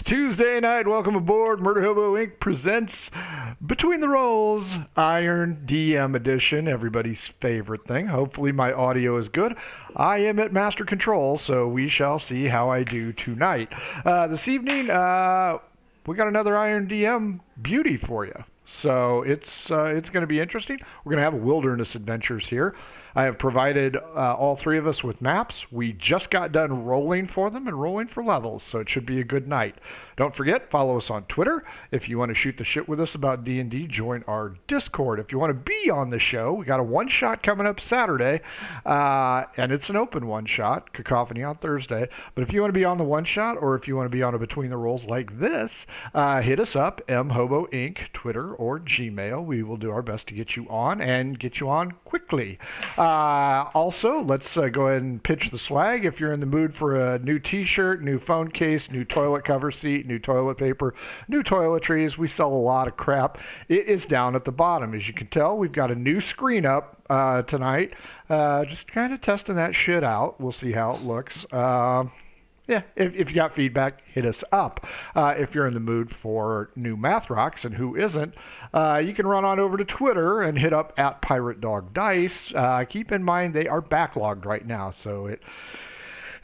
Tuesday night. Welcome aboard. Murder Hobo Inc. presents Between the Rolls, Iron DM Edition, everybody's favorite thing. Hopefully my audio is good. I am at Master Control, so we shall see how I do tonight. This evening, we got another Iron DM beauty for you. So it's going to be interesting. We're going to have wilderness adventures here. I have provided all three of us with maps. We just got done rolling for them and rolling for levels, so it should be a good night. Don't forget, follow us on Twitter. If you want to shoot the shit with us about D&D, join our Discord. If you want to be on the show, we got a one-shot coming up Saturday, and it's an open one-shot, Cacophony on Thursday. But if you want to be on the one-shot, or if you want to be on a Between the Rolls like this, hit us up, mhobo inc, Twitter or Gmail. We will do our best to get you on, and get you on quickly. Also, let's go ahead and pitch the swag. If you're in the mood for a new t-shirt, new phone case, new toilet cover seat, new toilet paper, new toiletries, we sell a lot of crap. It is down at the bottom. As you can tell, we've got a new screen up tonight. Just kind of testing that shit out. We'll see how it looks. Yeah, if you got feedback, hit us up. If you're in the mood for new math rocks, and who isn't, you can run on over to Twitter and hit up at Pirate Dog Dice. Keep in mind they are backlogged right now, so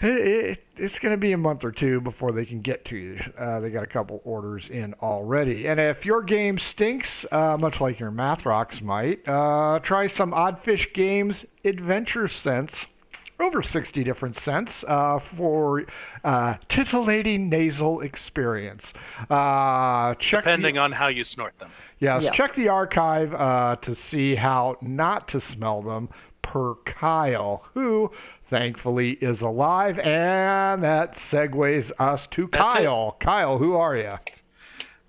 it's going to be a month or two before they can get to you. They got a couple orders in already. And if your game stinks, much like your math rocks might, try some Oddfish Games Adventure Sense. Over 60 different scents for titillating nasal experience. Depending on how you snort them. Yes, yeah. Check the archive to see how not to smell them per Kyle, who thankfully is alive, and that segues us to Kyle. Kyle, who are you?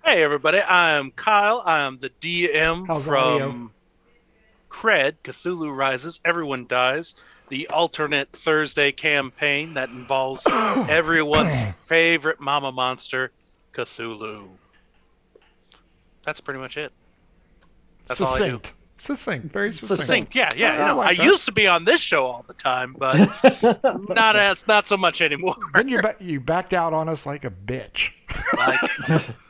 Hey, everybody. I'm Kyle. I'm the DM from Cred, Cthulhu Rises, Everyone Dies. The alternate Thursday campaign that involves everyone's favorite mama monster, Cthulhu. That's pretty much it. That's all I do. Succinct, very succinct. Yeah. I used to be on this show all the time, but not so much anymore. Then you backed out on us like a bitch.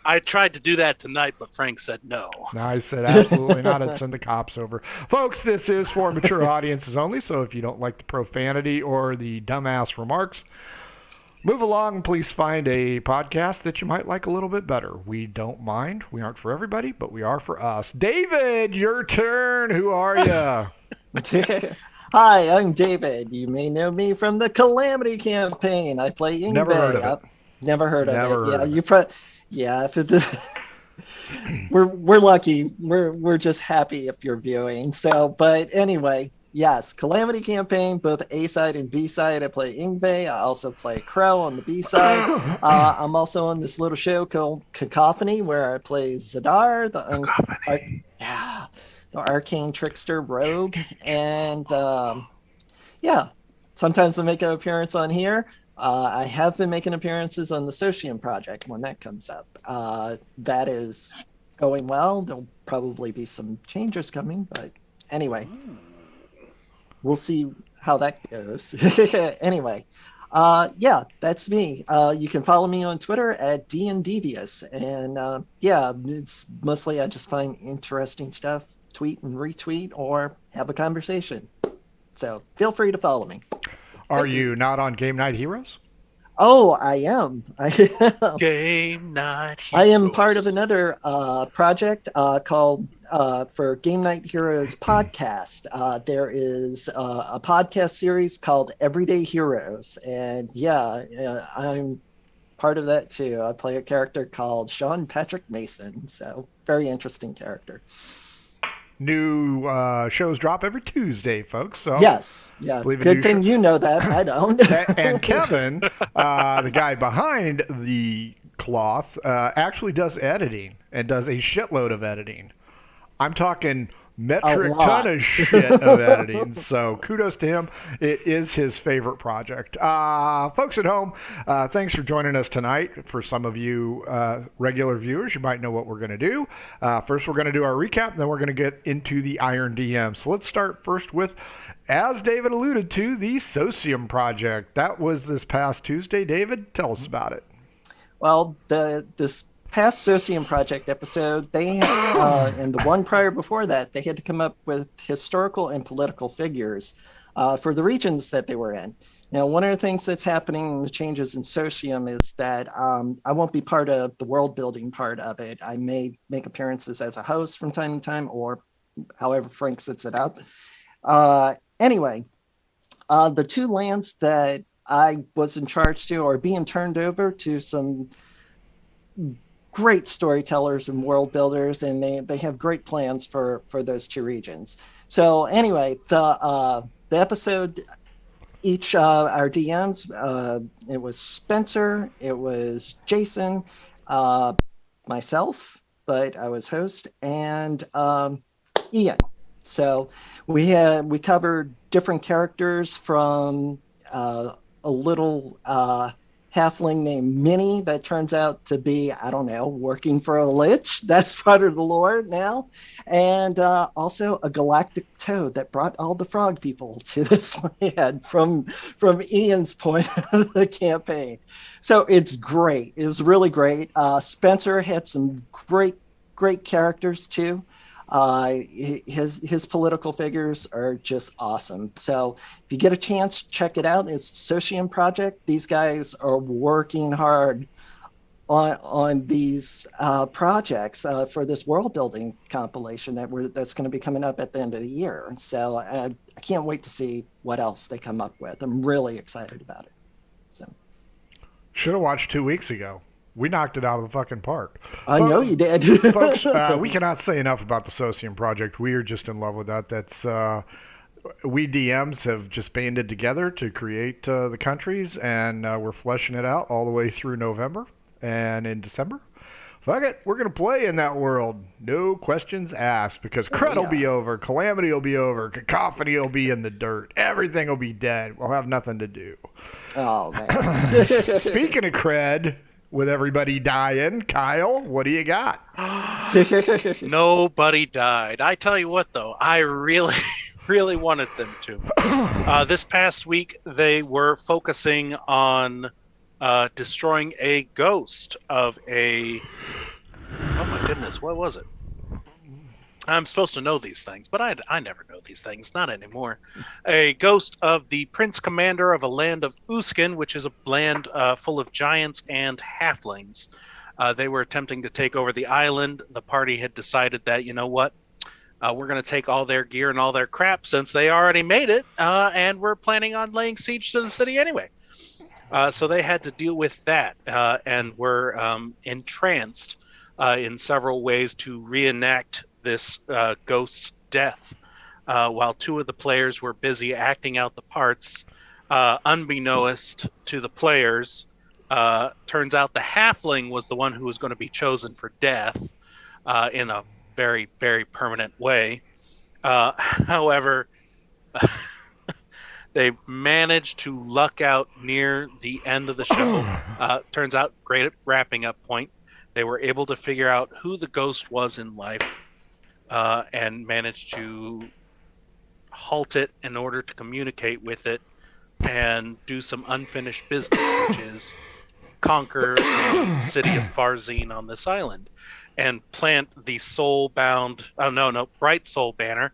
I tried to do that tonight, but Frank said no. No, I said absolutely not. I'd send the cops over. Folks, this is for mature audiences only, so if you don't like the profanity or the dumbass remarks, move along and please find a podcast that you might like a little bit better. We don't mind. We aren't for everybody, but we are for us. David, your turn. Who are you? Hi, I'm David. You may know me from the Calamity campaign. I play Ingve. Never heard of it. Never heard of it. If it we're lucky. We're just happy if you're viewing. So, but anyway, yes, Calamity campaign, both A side and B side. I play Ingve. I also play Crow on the B side. I'm also on this little show called Cacophony, where I play Zadar, the arcane trickster rogue, and sometimes I make an appearance on here. I have been making appearances on the Socium project when that comes up. That is going well. There'll probably be some changes coming, but anyway, we'll see how that goes. Anyway, that's me. You can follow me on Twitter at DNDevious, and it's mostly I just find interesting stuff, tweet and retweet, or have a conversation. So feel free to follow me. Are you not on Game Night Heroes? Oh, I am. Game Night Heroes. I am part of another project called for Game Night Heroes podcast. There is a podcast series called Everyday Heroes, and I'm part of that too. I play a character called Sean Patrick Mason, so very interesting character. New shows drop every Tuesday, folks. So yes, yeah. Good thing you know that. I don't. And Kevin, the guy behind the cloth, actually does editing and does a shitload of editing. I'm talking metric ton of shit of editing. So kudos to him. It is his favorite project. Folks at home, thanks for joining us tonight. For some of you regular viewers, you might know what we're going to do. First, we're going to do our recap, and then we're going to get into the Iron DM. So let's start first with, as David alluded to, the Socium project. That was this past Tuesday. David, tell us about it. Well, this past Socium Project episode, they and the one prior before that, they had to come up with historical and political figures for the regions that they were in. Now, one of the things that's happening in the changes in Socium is that I won't be part of the world building part of it. I may make appearances as a host from time to time, or however Frank sets it up. Anyway, the two lands that I was in charge to are being turned over to some great storytellers and world builders, and they have great plans for those two regions. So anyway, the episode, each our DMs, it was Spencer, it was Jason, myself, but I was host, and Ian. So we covered different characters from a little halfling named Minnie that turns out to be, I don't know, working for a lich. That's part of the lore now. And also a galactic toad that brought all the frog people to this land from Ian's point of the campaign. So it's great. It's really great. Spencer had some great characters too. His political figures are just awesome. So if you get a chance, check it out. It's Socium Project. These guys are working hard on these projects for this world building compilation that's going to be coming up at the end of the year. So I can't wait to see what else they come up with. I'm really excited about it. So should have watched 2 weeks ago. We knocked it out of the fucking park. I know you did. Folks, we cannot say enough about the Socium Project. We are just in love with that. That's we DMs have just banded together to create the countries, and we're fleshing it out all the way through November. And in December, fuck it, we're going to play in that world. No questions asked, because Crud will be over, Calamity will be over, Cacophony will be in the dirt, everything will be dead. We'll have nothing to do. Oh, man. Speaking of Crud, with everybody dying, Kyle, what do you got? Nobody died. I tell you what, though, I really, really wanted them to. This past week, they were focusing on destroying a ghost of a... Oh my goodness, what was it? I'm supposed to know these things, but I never know these things, not anymore. A ghost of the Prince Commander of a land of Uskin, which is a land full of giants and halflings. They were attempting to take over the island. The party had decided that, you know what, we're going to take all their gear and all their crap since they already made it, and we're planning on laying siege to the city anyway. So they had to deal with that, and were entranced in several ways to reenact this ghost's death. While two of the players were busy acting out the parts, unbeknownst to the players, turns out the halfling was the one who was going to be chosen for death in a very, very permanent way. However, they managed to luck out near the end of the show. Turns out, great wrapping up point. They were able to figure out who the ghost was in life, and managed to halt it in order to communicate with it and do some unfinished business, which is conquer the city of Farzine on this island and plant the Bright Soul banner.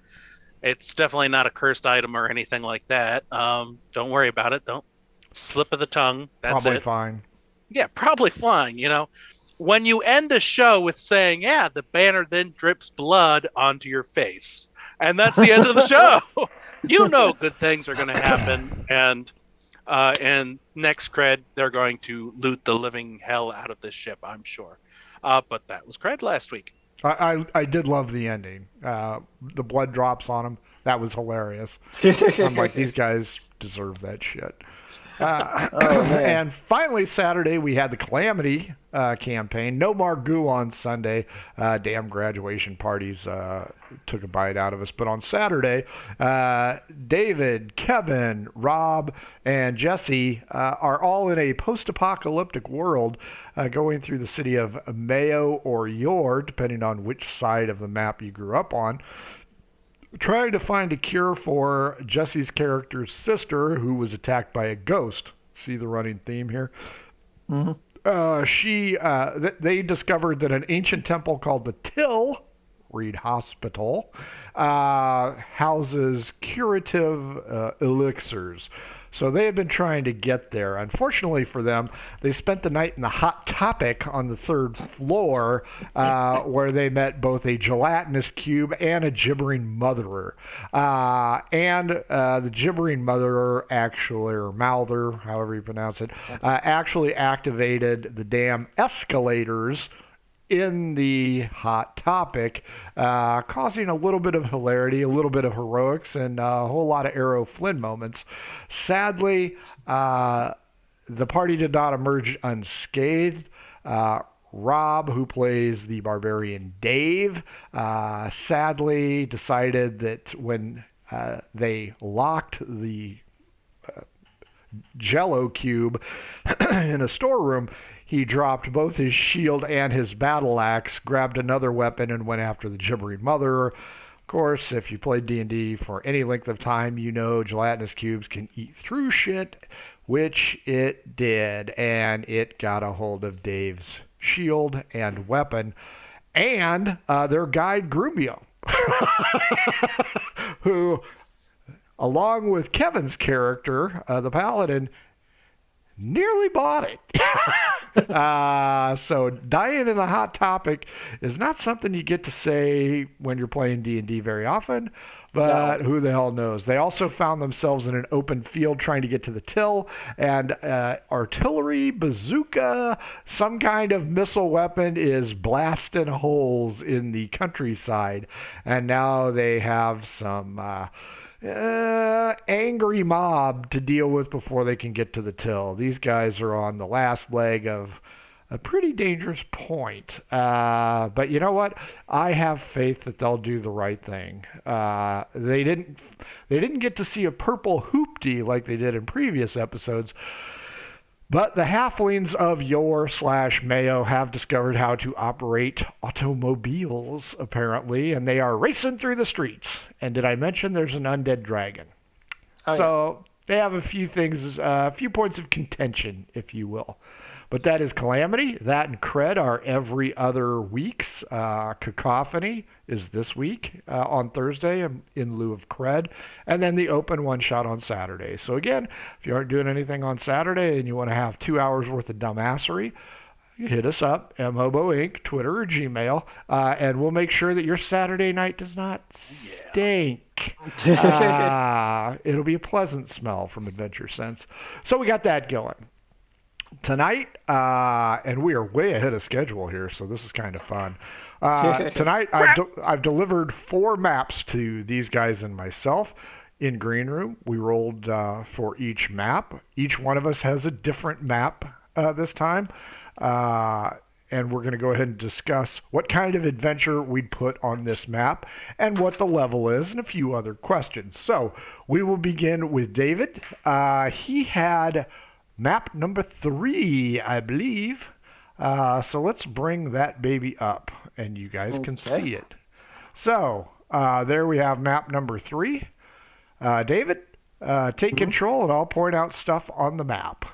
It's definitely not a cursed item or anything like that. Don't worry about it. Don't slip of the tongue. That's probably it. Fine. Yeah, probably fine, you know. When you end a show with saying, yeah, the banner then drips blood onto your face, and that's the end of the show, you know good things are going to happen, and next Cred, they're going to loot the living hell out of this ship, I'm sure. But that was Cred last week. I did love the ending. The blood drops on him. That was hilarious. I'm like, these guys deserve that shit. And finally, Saturday, we had the Calamity campaign. No Margoo on Sunday. Damn graduation parties took a bite out of us. But on Saturday, David, Kevin, Rob, and Jesse are all in a post-apocalyptic world going through the city of Mayo or Yor, depending on which side of the map you grew up on, trying to find a cure for Jesse's character's sister, who was attacked by a ghost. See the running theme here? Mm-hmm. They discovered that an ancient temple called the Till, read hospital, houses curative elixirs. So they had been trying to get there. Unfortunately for them, they spent the night in the Hot Topic on the 3rd floor, where they met both a gelatinous cube and a gibbering motherer. The gibbering motherer actually, or mouther, however you pronounce it, actually activated the damn escalators in the Hot Topic, causing a little bit of hilarity, a little bit of heroics, and a whole lot of Arrow Flynn moments. Sadly, the party did not emerge unscathed. Rob, who plays the barbarian Dave, sadly decided that when they locked the Jello cube in a storeroom, he dropped both his shield and his battle axe, grabbed another weapon, and went after the gibbering mother. Of course, if you played D&D for any length of time, you know gelatinous cubes can eat through shit, which it did, and it got a hold of Dave's shield and weapon, and their guide Grumio, who, along with Kevin's character, the Paladin, nearly bought it. So dying in the Hot Topic is not something you get to say when you're playing D&D very often, but who the hell knows. They also found themselves in an open field trying to get to the Till, and artillery, bazooka, some kind of missile weapon is blasting holes in the countryside, and now they have some angry mob to deal with before they can get to the Till. These guys are on the last leg of a pretty dangerous point. But you know what? I have faith that they'll do the right thing. They didn't get to see a purple hoopty like they did in previous episodes. But the halflings of Yore/Mayo have discovered how to operate automobiles, apparently, and they are racing through the streets. And did I mention there's an undead dragon? So they have a few things, a few points of contention, if you will. But that is Calamity. That and Cred are every other week's. Cacophony is this week on Thursday in lieu of Cred. And then the open one-shot on Saturday. So again, if you aren't doing anything on Saturday and you want to have 2 hours worth of dumbassery, you hit us up, mhobo Inc., Twitter or Gmail, and we'll make sure that your Saturday night does not stink. It'll be a pleasant smell from Adventure Sense. So we got that going. Tonight, and we are way ahead of schedule here, so this is kind of fun. Tonight, I've delivered 4 maps to these guys and myself in Green Room. We rolled for each map. Each one of us has a different map this time, and we're going to go ahead and discuss what kind of adventure we'd put on this map and what the level is and a few other questions. So we will begin with David. He had map number 3, I believe. So let's bring that baby up, and you guys can see it. So there we have map number 3. David, take control, and I'll point out stuff on the map.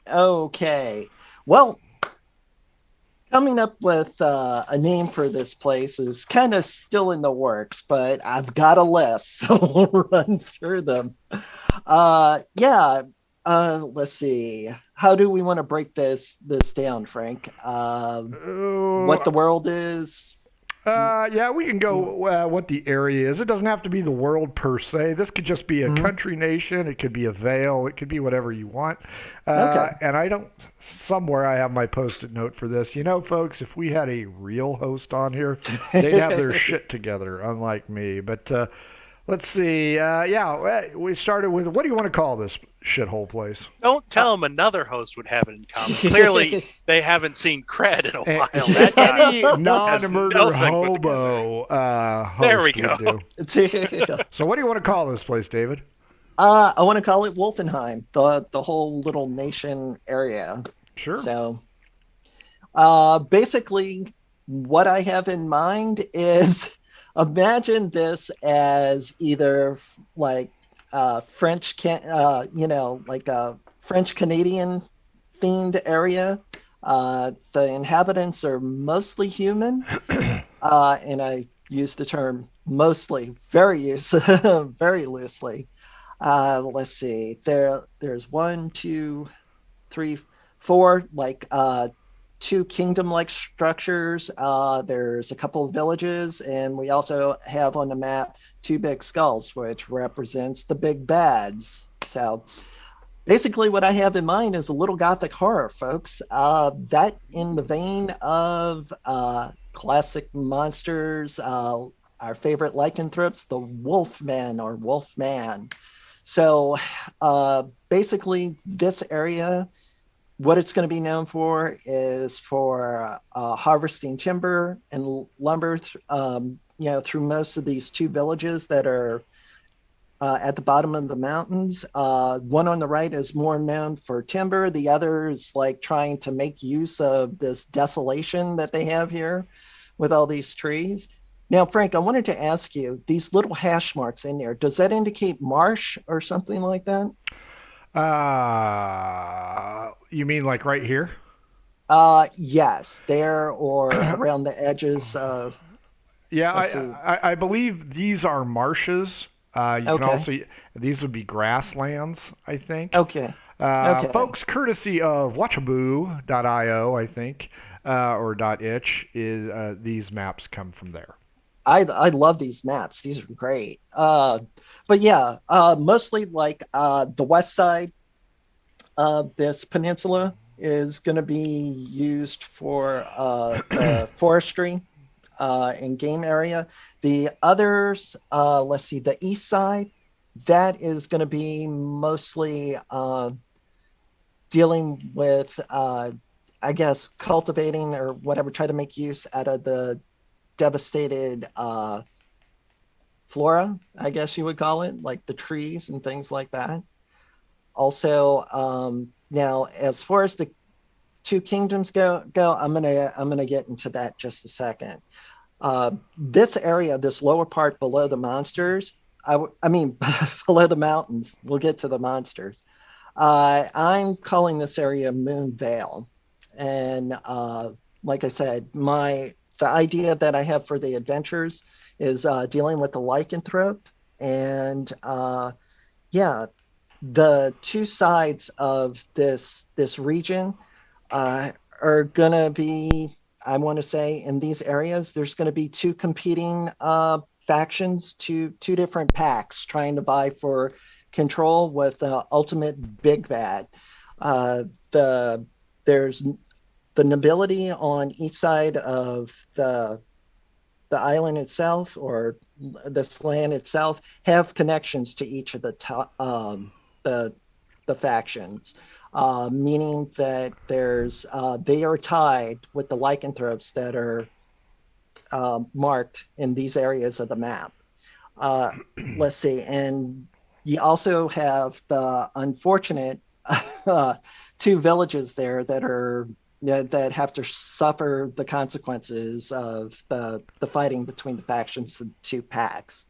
Okay. Well, coming up with a name for this place is kind of still in the works, but I've got a list, so we'll run through them. Let's see. How do we want to break this down, Frank? What the world is? We can go what the area is. It doesn't have to be the world per se. This could just be a country nation. It could be a vale. It could be whatever you want. And somewhere I have my Post-it note for this. You know, folks, if we had a real host on here, they'd have their shit together, unlike me. But let's see. We started with, what do you want to call this shithole place? Don't tell them another host would have it in common. Clearly, they haven't seen Cred in a while. That guy any non-murder hobo host there we go. So what do you want to call this place, David? I want to call it Wolfenheim, the whole little nation area. Sure. So basically, what I have in mind is, imagine this as either like French, like a French Canadian themed area, The inhabitants are mostly human, and I use the term mostly very loosely. Let's see. There's one, two, three, four, like two kingdom-like structures. There's a couple of villages, and we also have on the map two big skulls, which represents the big bads. So basically what I have in mind is a little gothic horror, folks. That in the vein of classic monsters, our favorite lycanthropes, the Wolfman or Wolfman. So basically this area, what it's going to be known for is for harvesting timber and lumber, through most of these two villages that are at the bottom of the mountains. One on the right is more known for timber. The other is like trying to make use of this desolation that they have here with all these trees. Now, Frank, I wanted to ask you, these little hash marks in there, does that indicate marsh or something like that? You mean like right here? Yes, there or around the edges of, Yeah, let's see. I believe these are marshes. You can Okay. also, these would be grasslands, I think. Okay. Okay. Folks, courtesy of watchaboo.io, I think, or .itch, these maps come from there. I love these maps. These are great. But yeah, mostly like the west side of this peninsula is going to be used for the forestry and game area. The others, let's see, the east side, that is going to be mostly dealing with, I guess, cultivating or whatever, try to make use out of the devastated flora, I guess you would call it, like the trees and things like that. Also, now as far as the two kingdoms go, I'm gonna get into that just a second. This area, this lower part below the monsters, I mean below the mountains. We'll get to the monsters. I'm calling this area Moon Vale, and like I said, the idea that I have for the adventures is dealing with the lycanthrope, and yeah, the two sides of this region are gonna be, I want to say, in these areas, there's going to be two competing factions, two different packs trying to vie for control with the ultimate big bad. There's the nobility on each side of the island itself, or this land itself, have connections to each of the factions, meaning that they are tied with the lycanthropes that are marked in these areas of the map. Let's see, and you also have the unfortunate two villages there that have to suffer the consequences of the fighting between the factions, the two packs.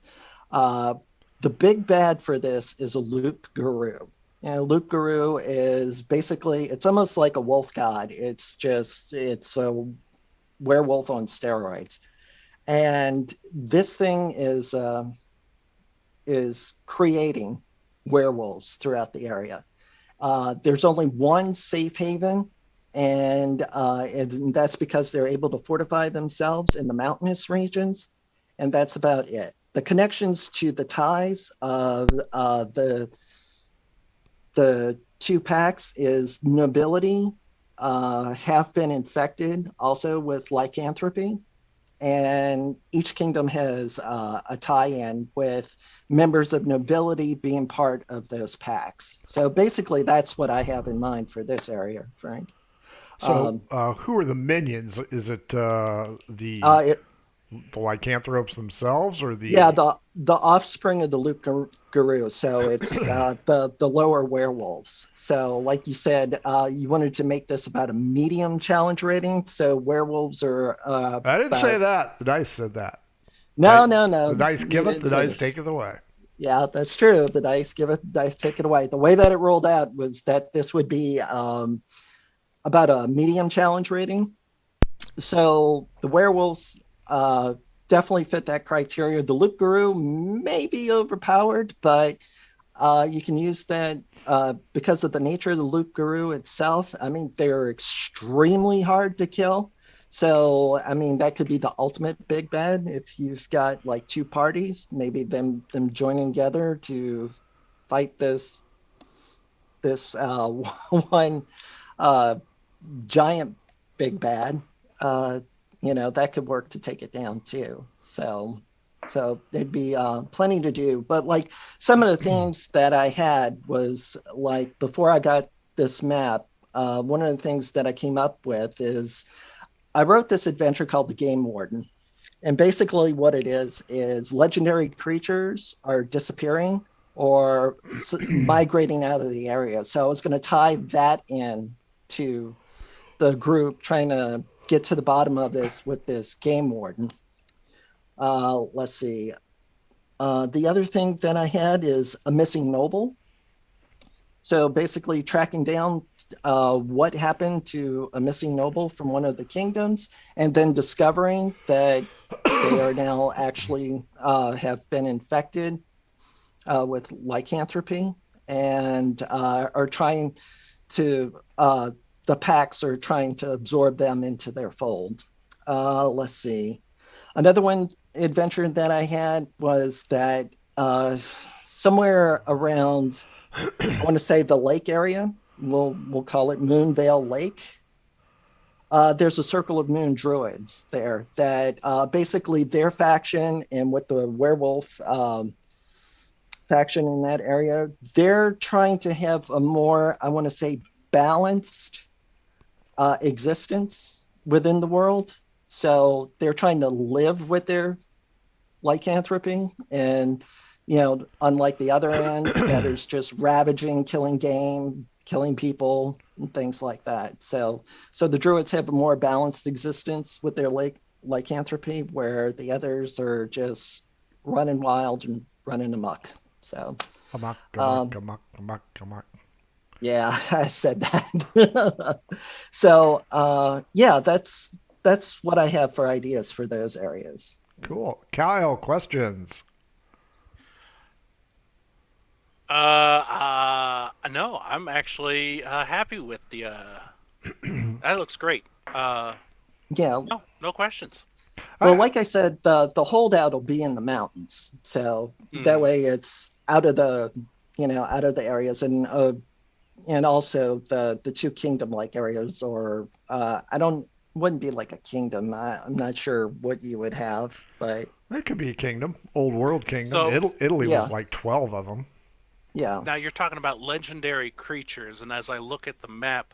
The big bad for this is a loop guru. Loop guru is basically, it's almost like a wolf god. It's a werewolf on steroids. And this thing is creating werewolves throughout the area. There's only one safe haven, and that's because they're able to fortify themselves in the mountainous regions, and that's about it. The connections to the ties of the two packs is nobility, have been infected also with lycanthropy, and each kingdom has a tie-in with members of nobility being part of those packs. So basically, that's what I have in mind for this area, Frank. So, who are the minions? Is it the lycanthropes themselves, or the? Yeah, the offspring of the loop guru. So it's the lower werewolves. So, like you said, you wanted to make this about a medium challenge rating. So werewolves are. I didn't say that. The dice said that. No. The dice give it. The dice take it away. Yeah, that's true. The dice give it. The dice take it away. The way that it rolled out was that this would be about a medium challenge rating. So the werewolves definitely fit that criteria. The Loop Guru may be overpowered, but you can use that because of the nature of the Loop Guru itself. I mean, they're extremely hard to kill. So, I mean, that could be the ultimate big bad if you've got like two parties, maybe them joining together to fight this one uh, giant big bad. Uh, that could work to take it down too. So there'd be plenty to do. But like some of the themes that I had was like before I got this map, one of the things that I came up with is I wrote this adventure called The Game Warden. And basically what it is legendary creatures are disappearing or migrating out of the area. So I was going to tie that in to the group trying to get to the bottom of this with this Game Warden. Let's see. The other thing that I had is a missing noble. So basically tracking down what happened to a missing noble from one of the kingdoms and then discovering that they are now actually have been infected with lycanthropy and are trying to, the packs are trying to absorb them into their fold. Let's see. Another one adventure that I had was that somewhere around, I want to say the lake area, we'll call it Moonvale Lake. There's a circle of moon druids there that basically their faction and with the werewolf faction in that area, they're trying to have a more, I want to say, balanced existence within the world. So they're trying to live with their lycanthropy and, unlike the other end that is just ravaging, killing game, killing people and things like that. So the druids have a more balanced existence with their lycanthropy where the others are just running wild and running amok. So Amok. yeah, I said that. So yeah, that's what I have for ideas for those areas. Cool. Kyle, questions? No, I'm actually happy with the. That looks great. Yeah. No questions. Well, like I said, the holdout will be in the mountains, so that way it's out of the areas, and also the two kingdom-like areas, or wouldn't be like a kingdom. I'm not sure what you would have, but it could be a kingdom, old world kingdom. So, Italy yeah. was like 12 of them. Yeah. Now you're talking about legendary creatures, and as I look at the map,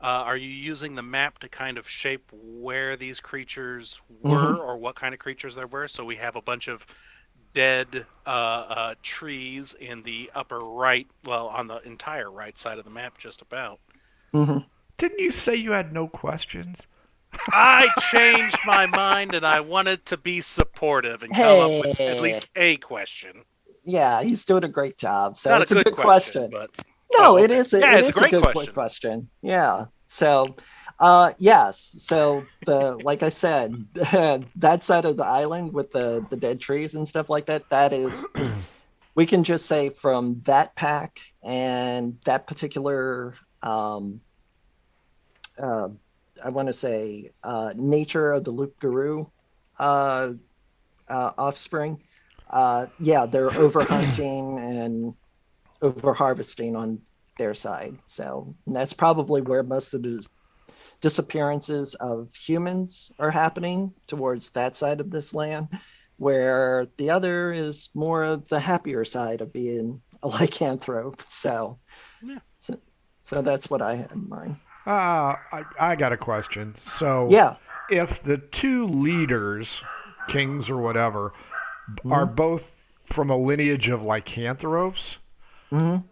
are you using the map to kind of shape where these creatures were, or what kind of creatures there were? So we have a bunch of dead trees in the upper right, well, on the entire right side of the map, just about. Mm-hmm. Didn't you say you had no questions? I changed my mind, and I wanted to be supportive and come up with at least a question. Yeah, he's doing a great job. So Not it's a good question. but No, okay. it is. It's a great good question. Yeah. So, yes. So like I said, that side of the island with the dead trees and stuff like that, that is, we can just say from that pack and that particular, I want to say, nature of the Loop Guru offspring. Yeah, they're over hunting and over harvesting on their side. So that's probably where most of the disappearances of humans are happening, towards that side of this land, where the other is more of the happier side of being a lycanthrope. So that's what I had in mind. I got a question. So Yeah. if the two leaders, kings or whatever, are both from a lineage of lycanthropes, are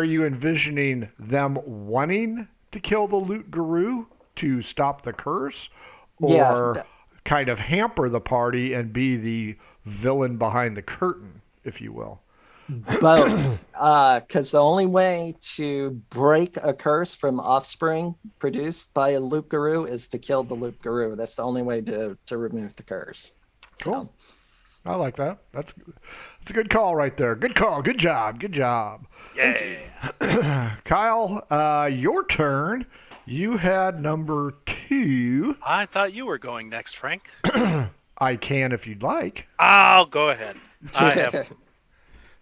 you envisioning them wanting to kill the Loot Guru to stop the curse, or kind of hamper the party and be the villain behind the curtain, if you will? Both, because the only way to break a curse from offspring produced by a loop guru is to kill the loop guru. That's the only way to remove the curse. Cool. So, I like that. That's a good call right there. Good call. Good job. Good job. thank you. Yeah. Kyle, your turn. You had number 2. I thought you were going next, Frank. I can if you'd like. I'll go ahead. I have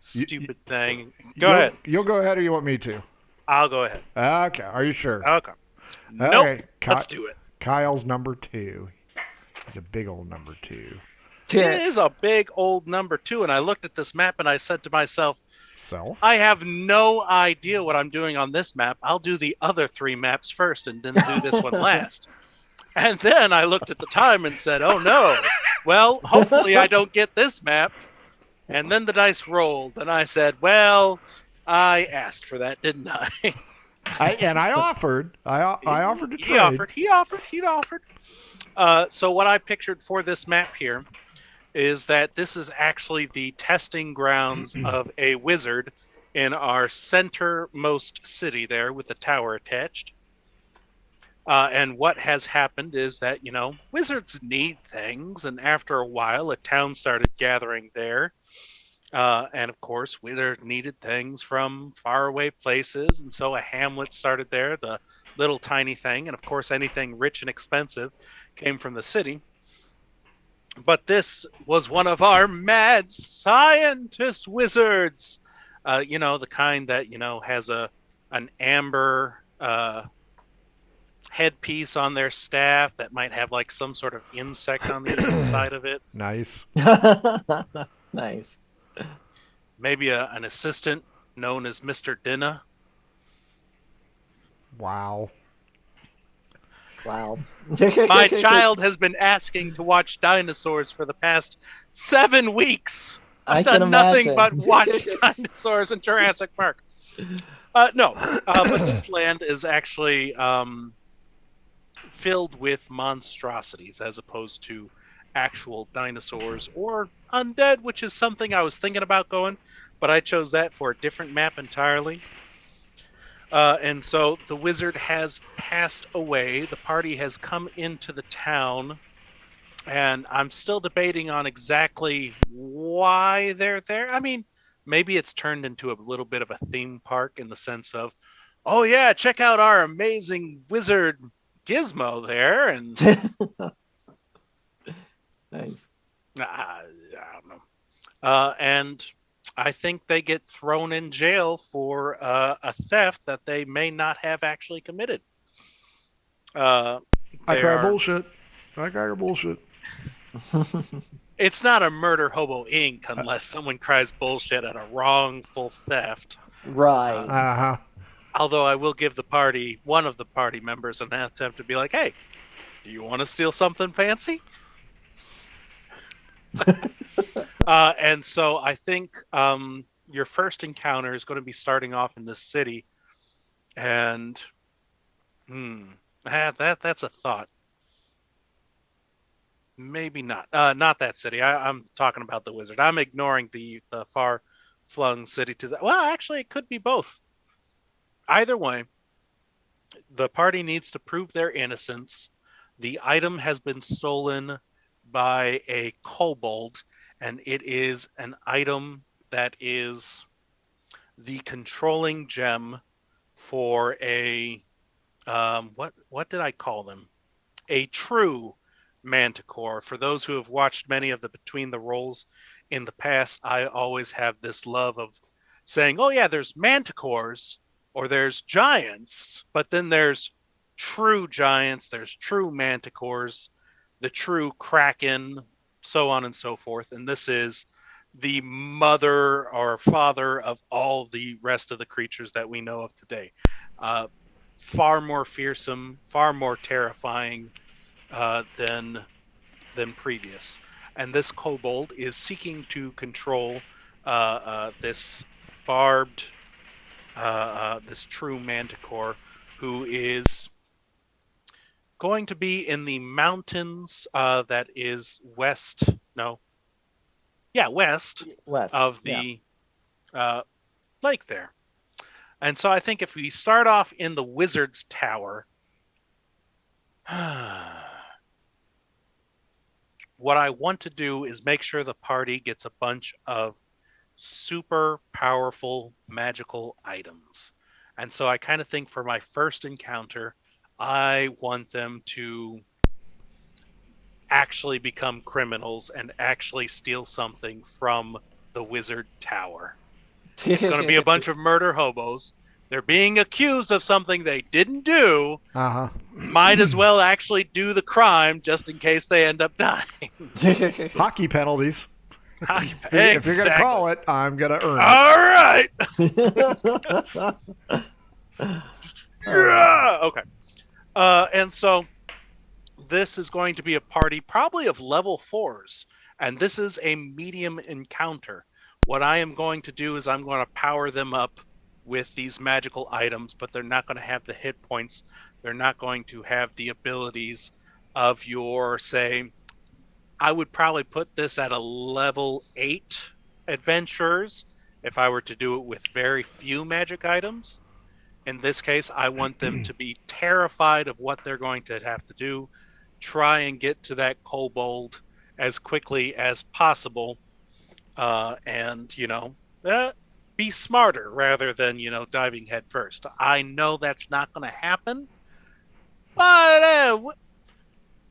stupid thing. Go ahead. You'll go ahead or you want me to? I'll go ahead. Okay. Are you sure? Okay. Nope. Okay. Let's do it. Kyle's number 2. He's a big old number 2. It is a big old number 2, and I looked at this map and I said to myself, I have no idea what I'm doing on this map. I'll do the other 3 maps first and then do this one last. And then I looked at the time and said, oh no, well, hopefully I don't get this map. And then the dice rolled, and I said, well, I asked for that, didn't I? I offered. I offered to trade. He offered. So what I pictured for this map here is that this is actually the testing grounds of a wizard in our centermost city there with the tower attached. And what has happened is that, wizards need things. And after a while, a town started gathering there. And of course, wizards needed things from faraway places. And so a hamlet started there, the little tiny thing. And of course, anything rich and expensive came from the city. But this was one of our mad scientist wizards. The kind that, has an amber headpiece on their staff that might have like some sort of insect on the inside of it. Nice. Nice. Maybe an assistant known as Mr. Dinah. Wow. Wow. My child has been asking to watch dinosaurs for the past 7 weeks. I've done nothing but watch dinosaurs in Jurassic Park. No, but this land is actually filled with monstrosities as opposed to actual dinosaurs or undead, which is something I was thinking about going, but I chose that for a different map entirely. And so the wizard has passed away. The party has come into the town, and I'm still debating on exactly why they're there. I mean, maybe it's turned into a little bit of a theme park in the sense of, oh yeah, check out our amazing wizard Gizmo there. And nice. I don't know. And I think they get thrown in jail for a theft that they may not have actually committed. I call bullshit. It's not a Murder Hobo Inc. unless someone cries bullshit at a wrongful theft. Right. Although I will give one of the party members an attempt to be like, hey, do you want to steal something fancy? And so I think your first encounter is going to be starting off in this city. And that's a thought. Maybe not. Not that city. I'm talking about the wizard. I'm ignoring the far-flung city to the... Well, actually, it could be both. Either way, the party needs to prove their innocence. The item has been stolen by a kobold, and it is an item that is the controlling gem for a... what did I call them? A true manticore. For those who have watched many of the Between the Rolls in the past, I always have this love of saying, oh yeah, there's manticores or there's giants, but then there's true giants, there's true manticores, the true kraken, so on and so forth. And this is the mother or father of all the rest of the creatures that we know of today. Far more fearsome, far more terrifying than previous. And this kobold is seeking to control this barbed, this true manticore, who is going to be in the mountains that is west of the lake there. And so I think if we start off in the Wizard's Tower, what I want to do is make sure the party gets a bunch of super powerful magical items. And so I kind of think for my first encounter, I want them to actually become criminals and actually steal something from the Wizard Tower. It's going to be a bunch of murder hobos. They're being accused of something they didn't do. Uh-huh. Might as well actually do the crime just in case they end up dying. Hockey penalties. Exactly. If you're going to call it, I'm going to earn it. All right. Yeah. Okay. And so this is going to be a party probably of level 4s. And this is a medium encounter. What I am going to do is I'm going to power them up with these magical items, but they're not going to have the hit points. They're not going to have the abilities of your, say, I would probably put this at a level 8 adventurers if I were to do it with very few magic items. In this case, I want them to be terrified of what they're going to have to do, try and get to that kobold as quickly as possible, and, be smarter rather than, diving head first. I know that's not going to happen, but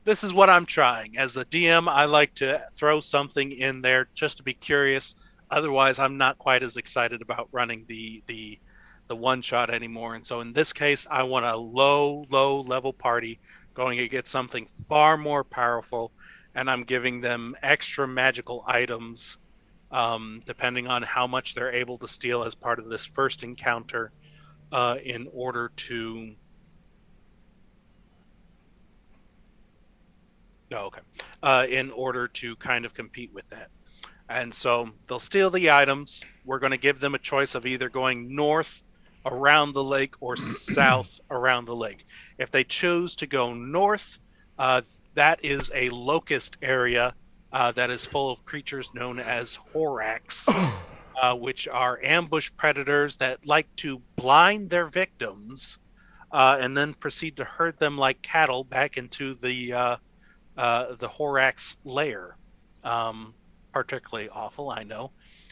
this is what I'm trying. As a DM, I like to throw something in there just to be curious. Otherwise, I'm not quite as excited about running the one-shot anymore. And so in this case, I want a low level party going to get something far more powerful, and I'm giving them extra magical items depending on how much they're able to steal as part of this first encounter in order to... Oh, okay. In order to kind of compete with that. And so they'll steal the items. We're going to give them a choice of either going north around the lake or south around the lake. If they choose to go north, that is a locust area that is full of creatures known as horax, which are ambush predators that like to blind their victims and then proceed to herd them like cattle back into the horax lair. Particularly awful, I know.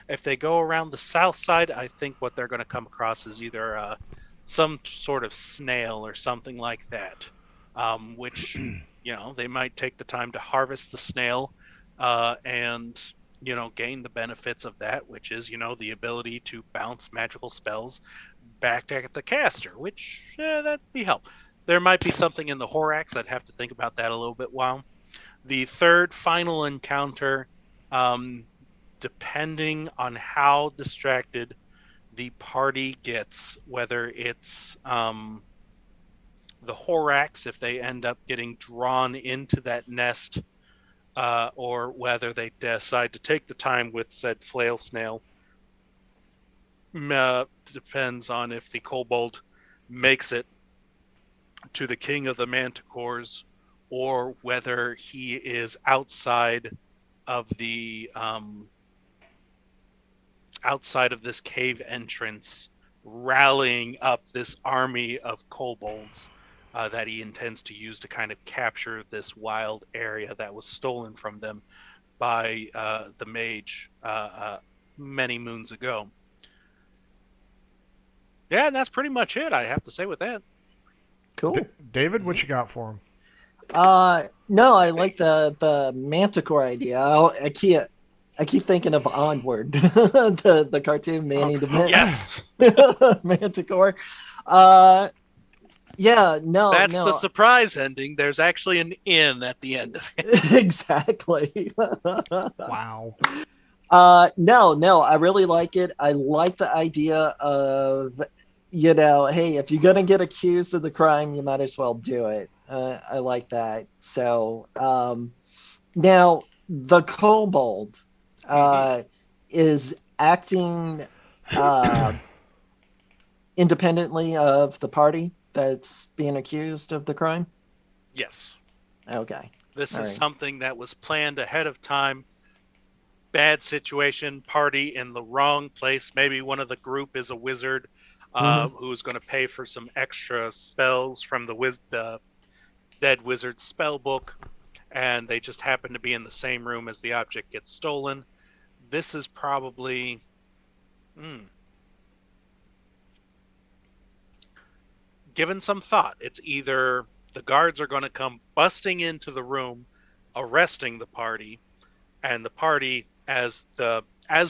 If they go around the south side, I think what they're going to come across is either some sort of snail or something like that, which, they might take the time to harvest the snail and, gain the benefits of that, which is, the ability to bounce magical spells back at the caster, which, that'd be helpful. There might be something in the horax. I'd have to think about that a little bit while. The third final encounter, depending on how distracted the party gets, whether it's the horax, if they end up getting drawn into that nest, or whether they decide to take the time with said flail snail, depends on if the kobold makes it to the king of the manticores, or whether he is outside of the outside of this cave entrance, rallying up this army of kobolds that he intends to use to kind of capture this wild area that was stolen from them by the mage many moons ago. Yeah, and that's pretty much it, I have to say with that. Cool. David, what you got for him? No, I like the manticore idea. I keep thinking of Onward, the cartoon Manny the Yes. Manticore. Yeah, no, that's the surprise ending. There's actually an inn at the end of it. Exactly. Wow. No, I really like it. I like the idea of, hey, if you're gonna get accused of the crime, you might as well do it. I like that. So now the kobold is acting independently of the party that's being accused of the crime? Yes. Okay. This is something that was planned ahead of time bad situation, party in the wrong place. Maybe one of the group is a wizard who's going to pay for some extra spells from the dead wizard's spell book, and they just happen to be in the same room as the object gets stolen. This is probably... Given some thought, it's either the guards are going to come busting into the room, arresting the party, and the party, as the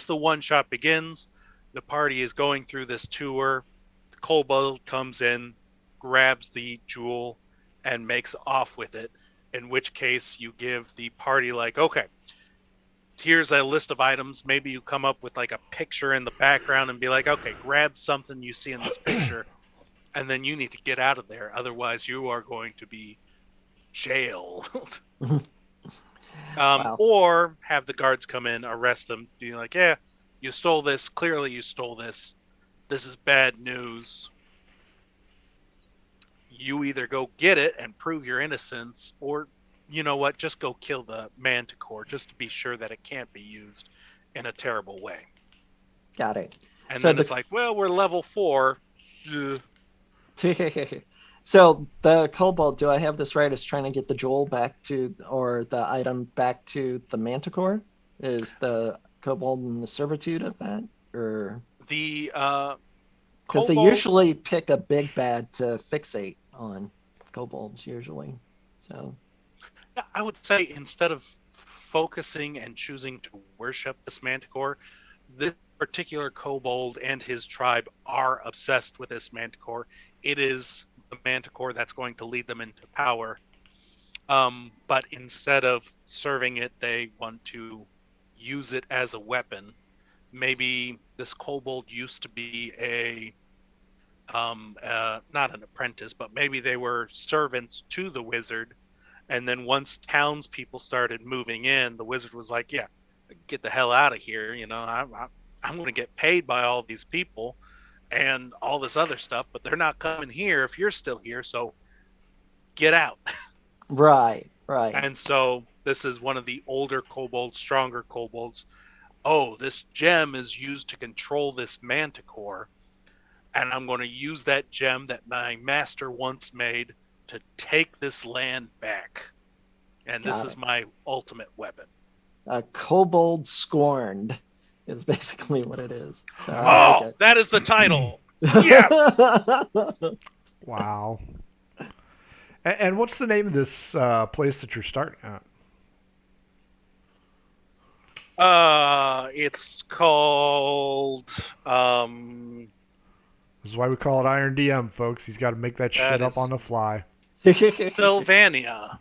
one shot begins, the party is going through this tour. The kobold comes in, grabs the jewel, and makes off with it. In which case, you give the party like, okay, here's a list of items. Maybe you come up with like a picture in the background and be like, okay, grab something you see in this picture, and then you need to get out of there. Otherwise, you are going to be jailed. Wow. Or have the guards come in, arrest them, be like, yeah, you stole this. Clearly you stole this. This is bad news. You either go get it and prove your innocence, or, you know what, just go kill the manticore just to be sure that it can't be used in a terrible way. Got it. And so then it's like, well, we're level 4. Ugh. So the kobold, do I have this right, is trying to get the jewel back to, or the item back to the manticore? Is the kobold in the servitude of that? Or the because they usually pick a big bad to fixate on, kobolds usually. So I would say instead of focusing and choosing to worship this manticore, this particular kobold and his tribe are obsessed with this manticore. It is the manticore that's going to lead them into power. But instead of serving it, they want to use it as a weapon. Maybe this kobold used to be not an apprentice, but maybe they were servants to the wizard. And then once townspeople started moving in, the wizard was like, yeah, get the hell out of here. You know, I'm going to get paid by all these people and all this other stuff, but they're not coming here if you're still here, so get out. Right. And so this is one of the older kobolds, stronger kobolds. Oh, this gem is used to control this manticore, and I'm going to use that gem that my master once made to take this land back. And this is my ultimate weapon. A kobold scorned is basically what it is. So like that is the title. Yes. Wow. And what's the name of this place that you're starting at? It's called This is why we call it Iron DM, folks. He's got to make that shit up on the fly. Sylvania.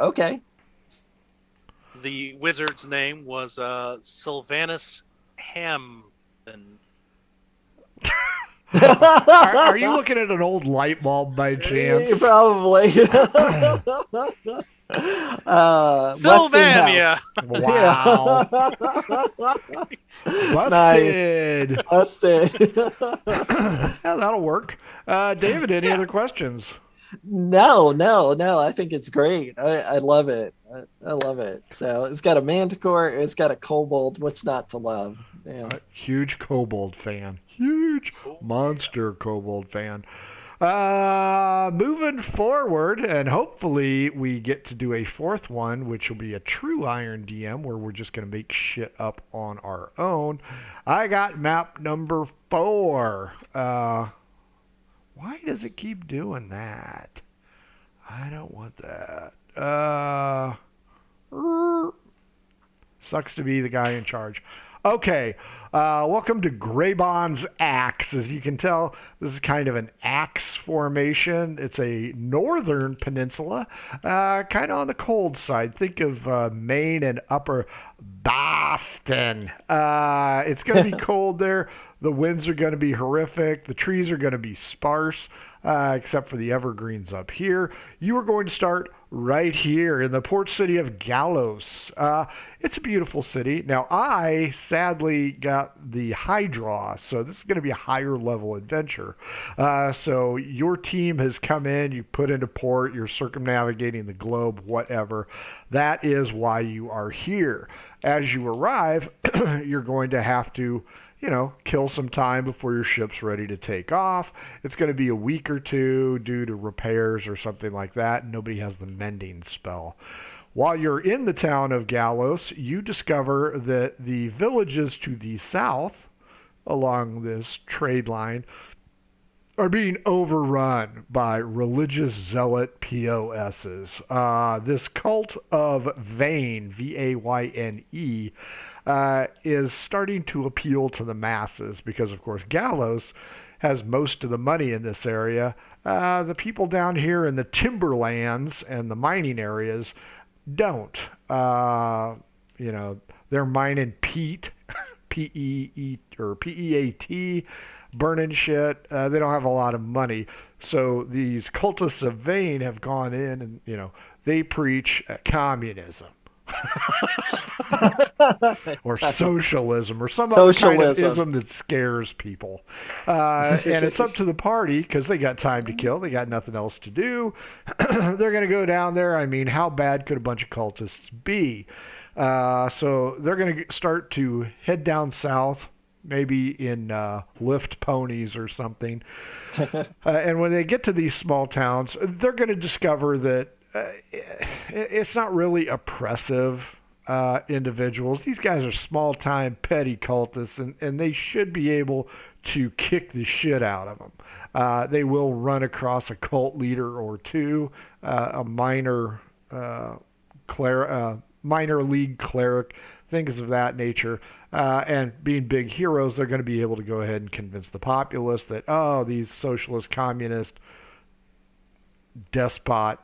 Okay. The wizard's name was Sylvanus Hampton. Are you looking at an old light bulb by chance? Probably. Sylvania. Wow. Busted. Nice. Busted. Yeah, that'll work. David, any other questions? No. I think it's great. I love it. I love it. So it's got a manticore. It's got a kobold. What's not to love? Yeah. Huge kobold fan. Huge monster kobold fan. Moving forward, and hopefully we get to do a fourth one, which will be a true Iron DM, where we're just going to make shit up on our own. I got map number 4. Why does it keep doing that? I don't want that. Sucks to be the guy in charge. Okay, welcome to Greybon's Axe. As you can tell, this is kind of an axe formation. It's a northern peninsula, kind of on the cold side. Think of Maine and upper Boston. It's going to be cold there. The winds are going to be horrific. The trees are going to be sparse, except for the evergreens up here. You are going to start right here in the port city of Gallos. It's a beautiful city. Now, I sadly got the high draw, so this is going to be a higher level adventure. So your team has come in, you put into port, you're circumnavigating the globe, whatever. That is why you are here. as you arrive, you're going to have to, kill some time before your ship's ready to take off. It's going to be a week or two due to repairs or something like that. Nobody has the mending spell. While you're in the town of Gallos, you discover that the villages to the south along this trade line are being overrun by religious zealot POSs. This cult of Vayne, Vayne, is starting to appeal to the masses because, of course, Gallos has most of the money in this area. The people down here in the timberlands and the mining areas don't. They're mining peat, P-E-E or P-E-A-T, burning shit. They don't have a lot of money. So these cultists of Vayne have gone in and, they preach communism. Or socialism or some other kind of ism that scares people. And it's up to the party because they got time to kill. They got nothing else to do. They're going to go down there. I mean, how bad could a bunch of cultists be? So they're going to start to head down south, maybe in lift ponies or something. And when they get to these small towns, they're going to discover that it's not really oppressive individuals. These guys are small-time petty cultists, and they should be able to kick the shit out of them. They will run across a cult leader or two, a minor league cleric, things of that nature. And being big heroes, they're going to be able to go ahead and convince the populace that, these socialist, communist, despot,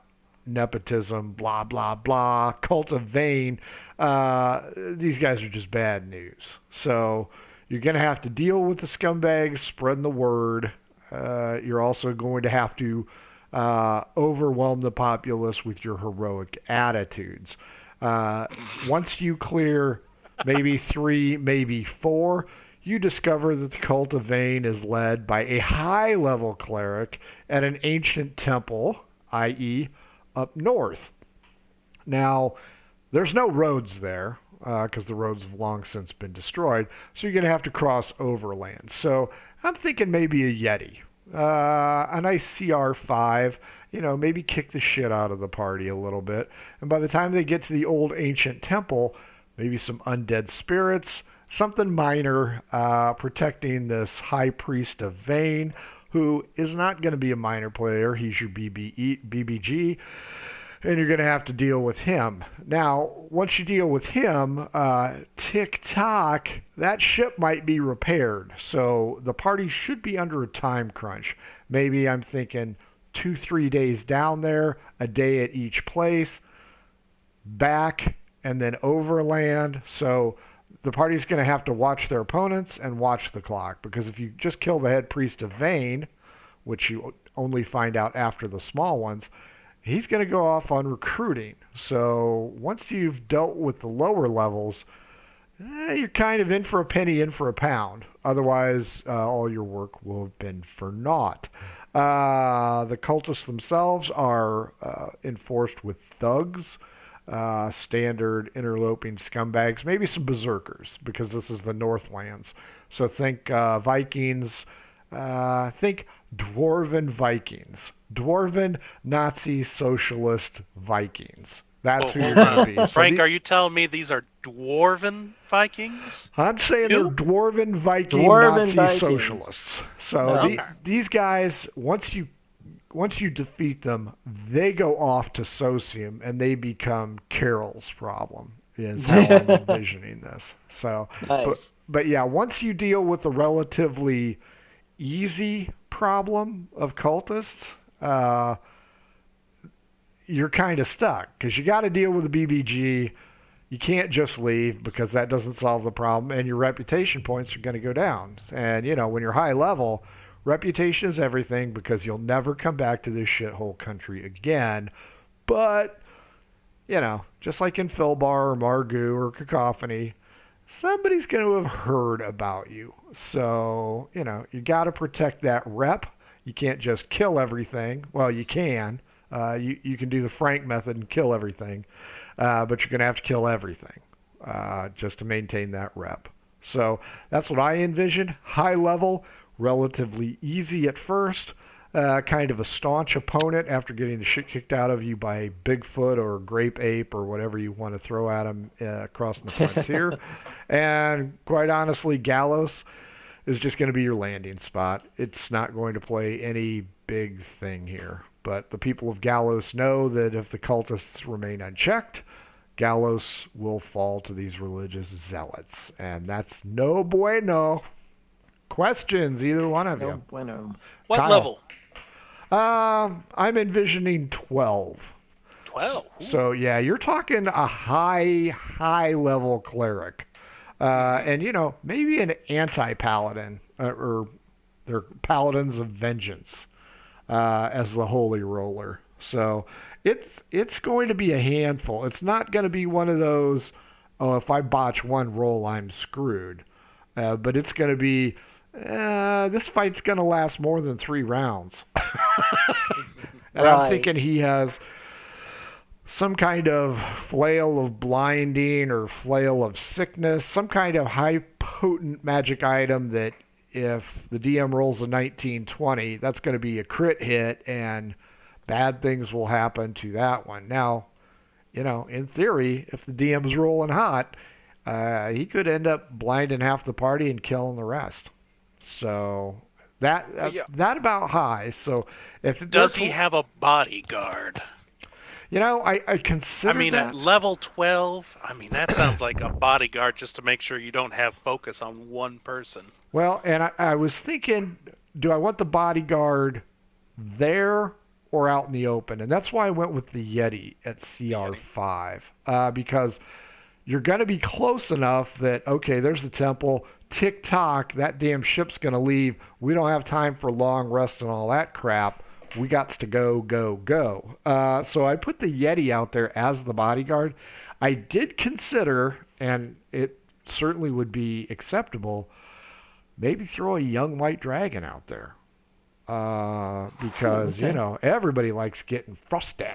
nepotism, blah, blah, blah, cult of Vayne, these guys are just bad news. So you're going to have to deal with the scumbags, spreading the word. You're also going to have to overwhelm the populace with your heroic attitudes. Once you clear maybe 3, maybe 4, you discover that the cult of Vayne is led by a high-level cleric at an ancient temple, i.e., up north. Now, there's no roads there because the roads have long since been destroyed, so you're going to have to cross overland. So I'm thinking maybe a Yeti, a nice CR5, maybe kick the shit out of the party a little bit. And by the time they get to the old ancient temple, maybe some undead spirits, something minor, protecting this high priest of Vayne, who is not going to be a minor player. He's your BBG, and you're going to have to deal with him. Now, once you deal with him, tick-tock, that ship might be repaired. So the party should be under a time crunch. Maybe I'm thinking 2-3 days down there, a day at each place, back, and then overland. So the party's going to have to watch their opponents and watch the clock, because if you just kill the head priest of Vayne, which you only find out after the small ones, he's going to go off on recruiting. So once you've dealt with the lower levels, you're kind of in for a penny, in for a pound. Otherwise, all your work will have been for naught. The cultists themselves are enforced with thugs, standard interloping scumbags, maybe some berserkers, because this is the Northlands. So think Vikings, think Dwarven Vikings. Dwarven Nazi Socialist Vikings. That's who you're going to be. So Frank, are you telling me these are Dwarven Vikings? I'm saying they're Dwarven Viking Nazi Socialists. So these guys, once you defeat them, they go off to Socium and they become Carol's problem, is how I'm envisioning this. So, nice. But yeah, once you deal with the relatively easy problem of cultists, you're kind of stuck because you got to deal with the BBG. You can't just leave because that doesn't solve the problem, and your reputation points are going to go down. And, when you're high level, reputation is everything because you'll never come back to this shithole country again. But, just like in Philbar or Margoo or Cacophony, somebody's going to have heard about you. So, you got to protect that rep. You can't just kill everything. Well, you can. You can do the Frank method and kill everything. But you're going to have to kill everything. just to maintain that rep. So that's what I envision. High level, relatively easy at first. Kind of a staunch opponent after getting the shit kicked out of you by Bigfoot or Grape Ape or whatever you want to throw at him across the frontier. And quite honestly, Gallows is just going to be your landing spot. It's not going to play any big thing here. But the people of Gallows know that if the cultists remain unchecked, Gallows will fall to these religious zealots. And that's no bueno. Questions, either one of No you? bueno. What Kyle. level? I'm envisioning 12. 12. So, yeah, you're talking a high level cleric. And, maybe an anti-paladin, or they're paladins of vengeance as the holy roller. So it's going to be a handful. It's not going to be one of those, oh, if I botch one roll, I'm screwed. But it's going to be, this fight's going to last more than 3 rounds. And Right. I'm thinking he has some kind of flail of blinding or flail of sickness, some kind of high potent magic item that if the DM rolls a 19-20, that's going to be a crit hit and bad things will happen to that one. Now, in theory, if the DM's rolling hot, he could end up blinding half the party and killing the rest. So that about high. So if Does he have a bodyguard? I consider that. At level 12, that sounds like a bodyguard just to make sure you don't have focus on one person. Well, and I was thinking, do I want the bodyguard there or out in the open? And that's why I went with the Yeti at CR5. Because you're going to be close enough that, okay, there's the temple. Tick-tock, that damn ship's going to leave. We don't have time for long rest and all that crap. We got to go. So I put the Yeti out there as the bodyguard. I did consider, and it certainly would be acceptable, maybe throw a young white dragon out there. Because, everybody likes getting frosty.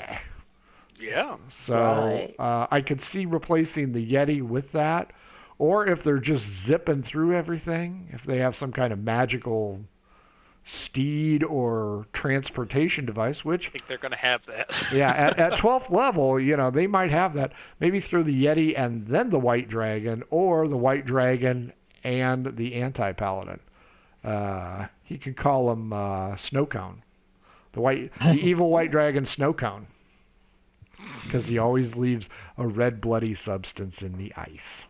Yeah. So Right. I could see replacing the Yeti with that. Or if they're just zipping through everything, if they have some kind of magical steed or transportation device, which I think they're going to have that. yeah, at 12th level, they might have that. Maybe throw the Yeti and then the White Dragon, or the White Dragon and the Anti-Paladin. He could call him Snowcone. The evil White Dragon Snowcone. Because he always leaves a red bloody substance in the ice.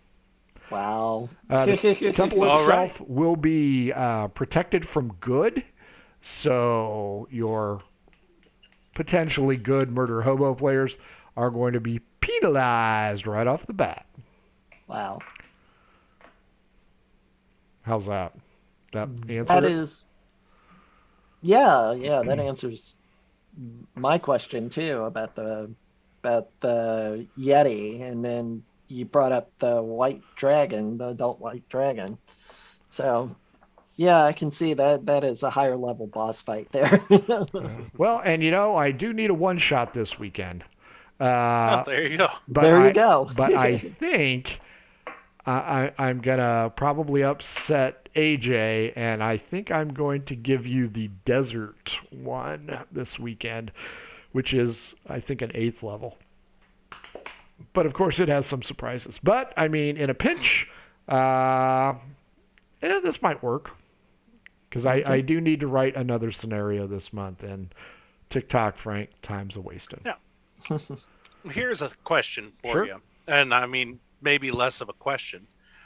Wow. The temple All itself will be protected from good, so your potentially good murder hobo players are going to be penalized right off the bat. Wow. How's that? That answer? That is. Yeah, that answers my question too about the Yeti, and then you brought up the white dragon, the adult white dragon. So, yeah, I can see that is a higher level boss fight there. Well, and I do need a one-shot this weekend. There you go. There you go. But I think I'm going to probably upset AJ, and I think I'm going to give you the desert one this weekend, which is, I think, an 8th level. But, of course, it has some surprises. But, in a pinch, this might work. Because I do need to write another scenario this month, and TikTok, Frank, time's a wasting. Yeah. Here's a question for Sure. you. And, maybe less of a question.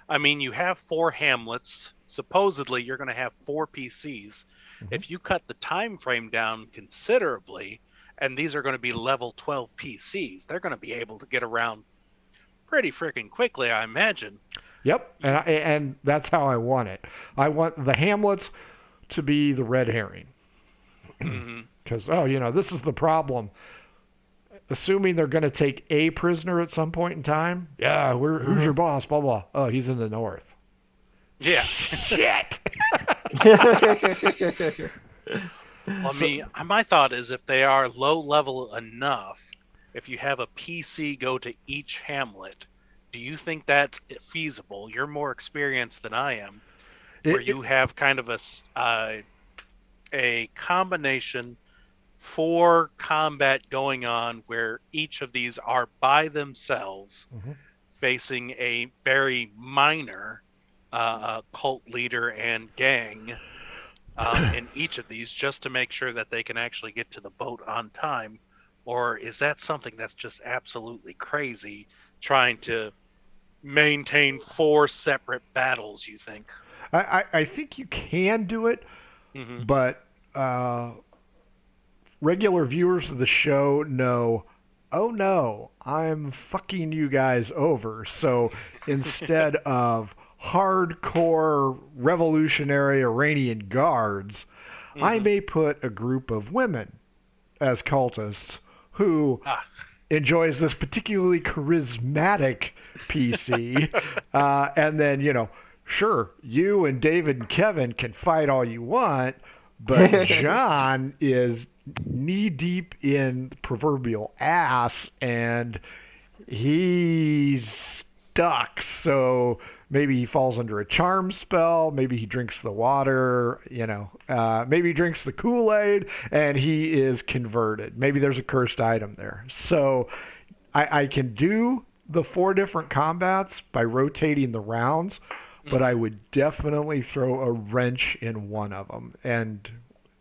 You have 4 Hamlets. Supposedly, you're going to have 4 PCs. Mhm. If you cut the time frame down considerably, and these are going to be level 12 PCs, they're going to be able to get around pretty freaking quickly, I imagine. Yep, and that's how I want it. I want the Hamlets to be the red herring. Because, this is the problem. Assuming they're going to take a prisoner at some point in time, who's your boss, blah, blah. Oh, he's in the north. Yeah. Shit! Well, my thought is if they are low level enough, if you have a PC go to each Hamlet, Do you think that's feasible? You're more experienced than I am, where you have kind of a combination for combat going on where each of these are by themselves facing a very minor cult leader and gang in each of these, just to make sure that they can actually get to the boat on time? Or is that something that's just absolutely crazy, trying to maintain 4 separate battles, you think? I think you can do it, but regular viewers of the show know, oh no, I'm fucking you guys over. So instead of hardcore revolutionary Iranian guards, I may put a group of women as cultists who enjoys this particularly charismatic PC. And then, sure, you and David and Kevin can fight all you want, but John is knee-deep in proverbial ass, and he's stuck. So maybe he falls under a charm spell. Maybe he drinks the water, maybe he drinks the Kool-Aid, and he is converted. Maybe there's a cursed item there. So I can do the 4 different combats by rotating the rounds, but I would definitely throw a wrench in one of them. And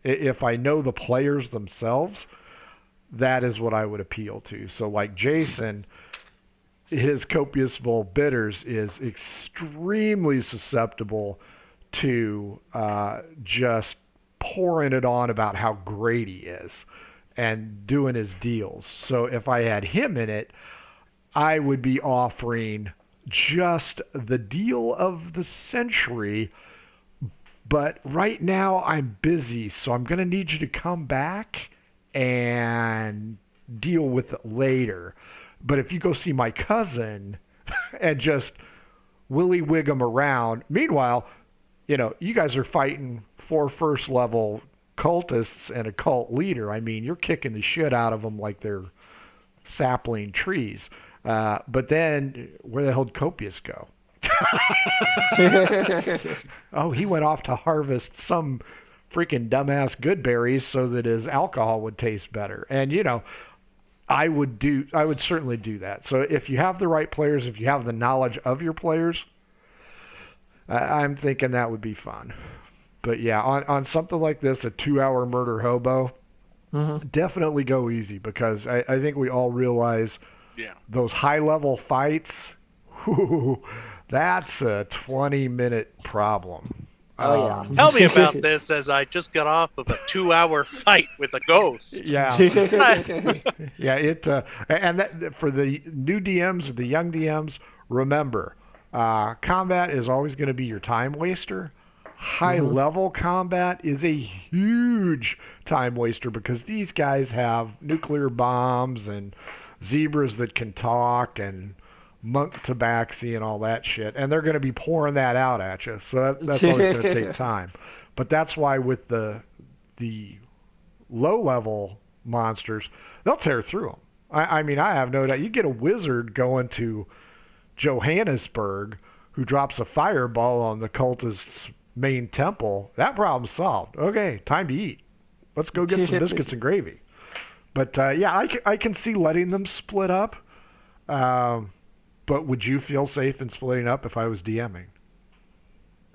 if I know the players themselves, that is what I would appeal to. So like Jason, his Copious Bitters is extremely susceptible to just pouring it on about how great he is and doing his deals. So if I had him in it, I would be offering just the deal of the century. But right now I'm busy, so I'm going to need you to come back and deal with it later. But if you go see my cousin and just willy-wig him around, meanwhile, you guys are fighting 4 first-level cultists and a cult leader. I mean, you're kicking the shit out of them like they're sapling trees. But then, where the hell did Copious go? Oh, he went off to harvest some freaking dumbass good berries so that his alcohol would taste better. And I would certainly do that. So if you have the right players, if you have the knowledge of your players, I'm thinking that would be fun. But yeah, on something like this, a 2-hour murder hobo, definitely go easy, because I think we all realize those high-level fights, that's a 20-minute problem. Oh, yeah. Tell me about this, as I just got off of a 2-hour fight with a ghost. Yeah. Yeah, and that, for the new DMs or the young DMs, remember, combat is always going to be your time waster. High-level combat is a huge time waster, because these guys have nuclear bombs and zebras that can talk and monk tabaxi and all that shit, and they're going to be pouring that out at you. So that's always going to take time. But that's why with the low-level monsters, they'll tear through them. I mean, I have no doubt. You get a wizard going to Johannesburg who drops a fireball on the cultist's main temple, that problem's solved. Okay, time to eat. Let's go get some biscuits and gravy. But yeah, I can see letting them split up. But would you feel safe in splitting up if I was DMing?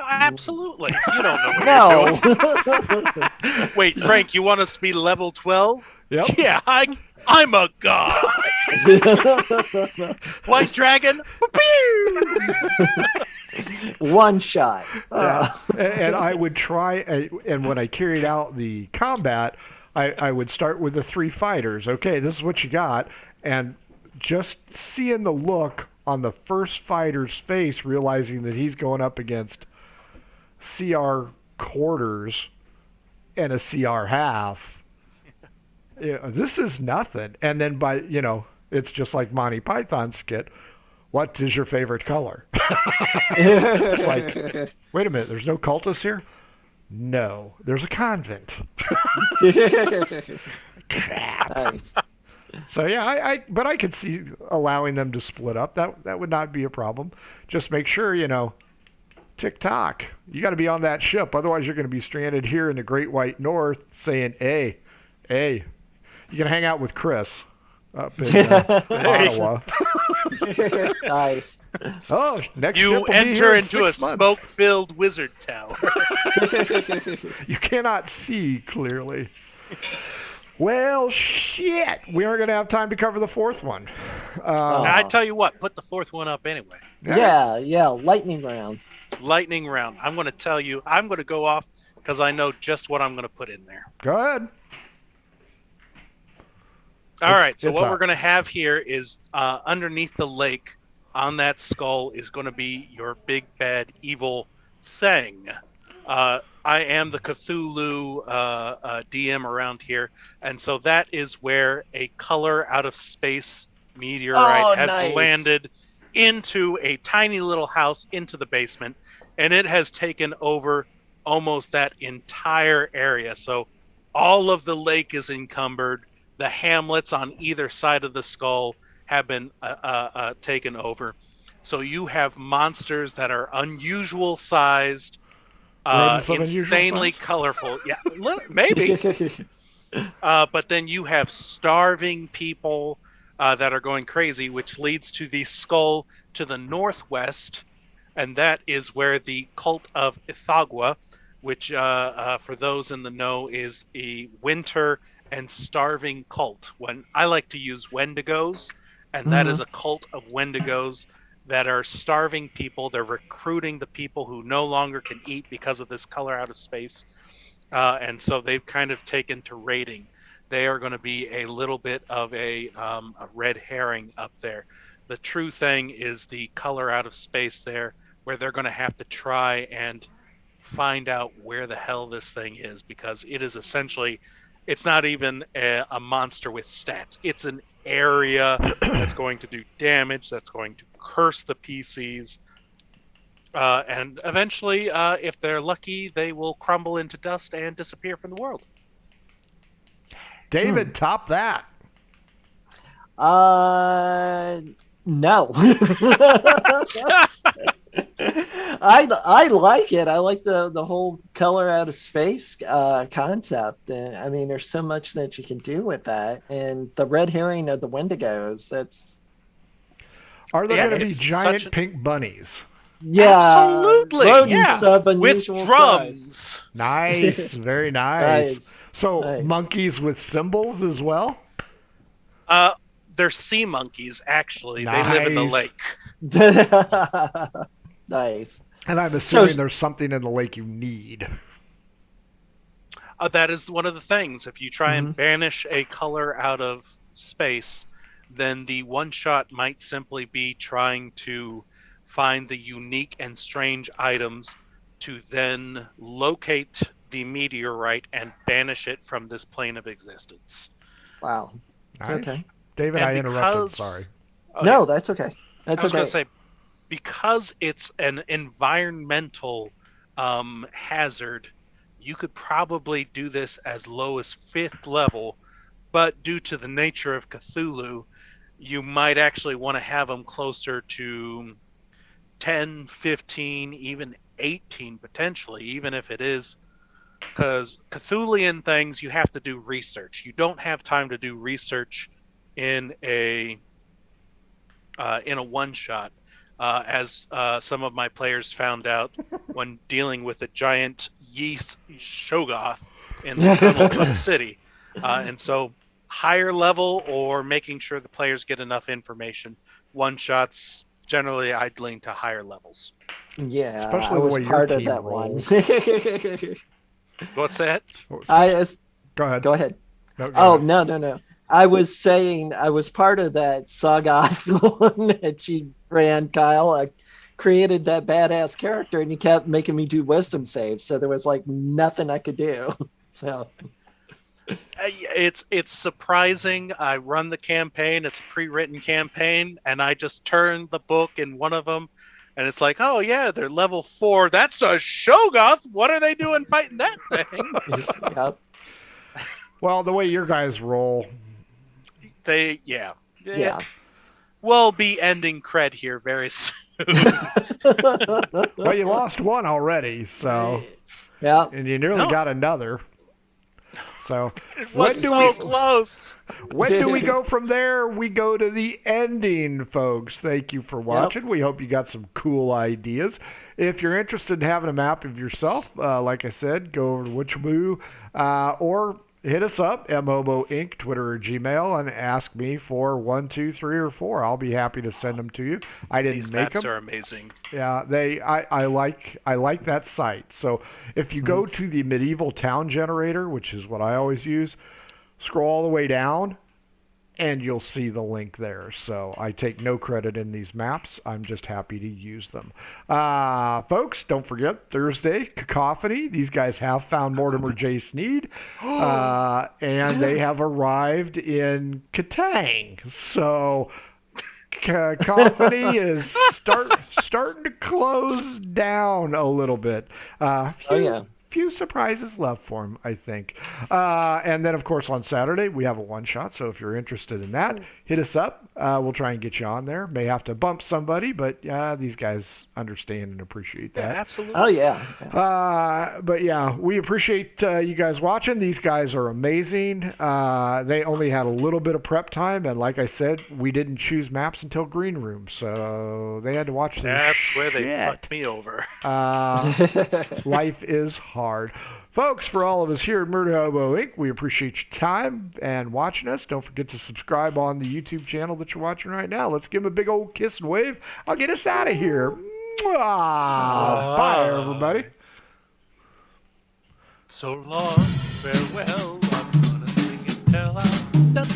Absolutely. You don't know what you're doing. Wait, Frank, you want us to be level 12? Yep. Yeah, I'm a god. White dragon. One shot. Yeah. And I would try, and when I carried out the combat, I would start with the 3 fighters. Okay, this is what you got. And just seeing the look on the first fighter's face, realizing that he's going up against CR quarters and a CR half, this is nothing. And then it's just like Monty Python's skit. What is your favorite color? It's like, wait a minute, there's no cultists here? No, there's a convent. Crap. Nice. So yeah, but I could see allowing them to split up. That would not be a problem. Just make sure, tick tock. You got to be on that ship, otherwise you're going to be stranded here in the Great White North, saying, "Hey, you can hang out with Chris up in Ottawa." Nice. Oh, next ship You will be enter here in into a 6 months. smoke-filled wizard tower. You cannot see clearly. Well, shit. We aren't going to have time to cover the fourth one. Now, I tell you what, put the fourth one up anyway. Yeah, lightning round. Lightning round. I'm going to tell you, I'm going to go off because I know just what I'm going to put in there. Go ahead. All right, so it's what up. we're going to have here is underneath the lake on that skull is going to be your big bad evil thing. I am the Cthulhu DM around here, and so that is where a color out of space meteorite has nice. landed into a tiny little house into the basement, and it has taken over almost that entire area. So all of the lake is encumbered. The hamlets on either side of the skull have been taken over. So you have monsters that are unusual sized, Rodents of unusual insanely size? colorful. Yeah, maybe. But then you have starving people that are going crazy, which leads to the skull to the northwest, and that is where the cult of Ithagua, which for those in the know is a winter and starving cult. When I like to use Wendigos, and that is a cult of Wendigos that are starving people. They're recruiting the people who no longer can eat because of this color out of space. And so they've kind of taken to raiding. They are going to be a little bit of a red herring up there. The true thing is the color out of space there, where they're going to have to try and find out where the hell this thing is, because it is essentially, it's not even a monster with stats. It's an area that's going to do damage, that's going to curse the PCs. And eventually, if they're lucky, they will crumble into dust and disappear from the world. David, top that. No. I like it. I like the whole color out of space concept. And I mean, there's so much that you can do with that. And the red herring of the Wendigos, that's... Are there going to be it's giant such a- pink bunnies? Yeah. Absolutely, Rodents of with unusual drums. size. Nice, very nice. Nice. So Nice. monkeys with symbols as well? They're sea monkeys, actually. They live in the Nice. lake. Nice. And I'm assuming So- there's something in the lake you need. That is one of the things. If you try and banish a color out of space, then the one shot might simply be trying to find the unique and strange items to then locate the meteorite and banish it from this plane of existence. Wow. Nice. Okay. David, And I interrupted. because- Sorry. Okay. No, that's okay. That's I was okay. going to say, because it's an environmental hazard, you could probably do this as low as 5th level, but due to the nature of Cthulhu, you might actually want to have them closer to 10, 15, even 18 potentially, even if it is, because Cthulian things, you have to do research. You don't have time to do research in a one-shot, as some of my players found out when dealing with a giant yeast Shogoth in the tunnels of the city. And so higher level or making sure the players get enough information. One-shots, generally I'd lean to higher levels. Yeah, Especially I the was way your part of team that rolls. one. What's that? Go Go ahead. ahead. No, go Oh, ahead. no. I was saying I was part of that Sagoth one that you ran, Kyle. I created that badass character and you kept making me do wisdom saves. So there was like nothing I could do. So It's surprising. I run the campaign. It's a pre-written campaign, and I just turn the book in one of them, and it's like, oh yeah, they're level 4. That's a Shogoth. What are they doing fighting that thing? yeah. Well, the way your guys roll, Yeah. Yeah. We'll be ending cred here very soon. Well, you lost one already, so Yeah. and you nearly got another. So It was so close. when do we go from there? We go to the ending, folks. Thank you for watching. We hope you got some cool ideas. If you're interested in having a map of yourself, like I said, go over to Witchaboo or hit us up, mhobo Inc., Twitter or Gmail, and ask me for 1, 2, 3, or 4. I'll be happy to send them to you. I didn't These make maps them. are amazing. Yeah, I like that site. So if you go to the medieval town generator, which is what I always use, scroll all the way down, and you'll see the link there. So I take no credit in these maps. I'm just happy to use them. Folks, don't forget, Thursday, Cacophony. These guys have found Mortimer J. Sneed, and they have arrived in Katang. So Cacophony is starting to close down a little bit. Few surprises left for him, I think. And then, of course, on Saturday, we have a one-shot. So if you're interested in that, hit us up. We'll try and get you on there. May have to bump somebody, but these guys understand and appreciate that. Yeah, absolutely. Oh, yeah. But, yeah, we appreciate you guys watching. These guys are amazing. They only had a little bit of prep time. And like I said, we didn't choose maps until Green Room. So they had to watch That's where they fucked me over. Life is hard. Folks, for all of us here at Murder Hobo Inc., we appreciate your time and watching us. Don't forget to subscribe on the YouTube channel that you're watching right now. Let's give him a big old kiss and wave. I'll get us out of here. Bye, everybody. So long, farewell. I'm gonna sing it till I'm done.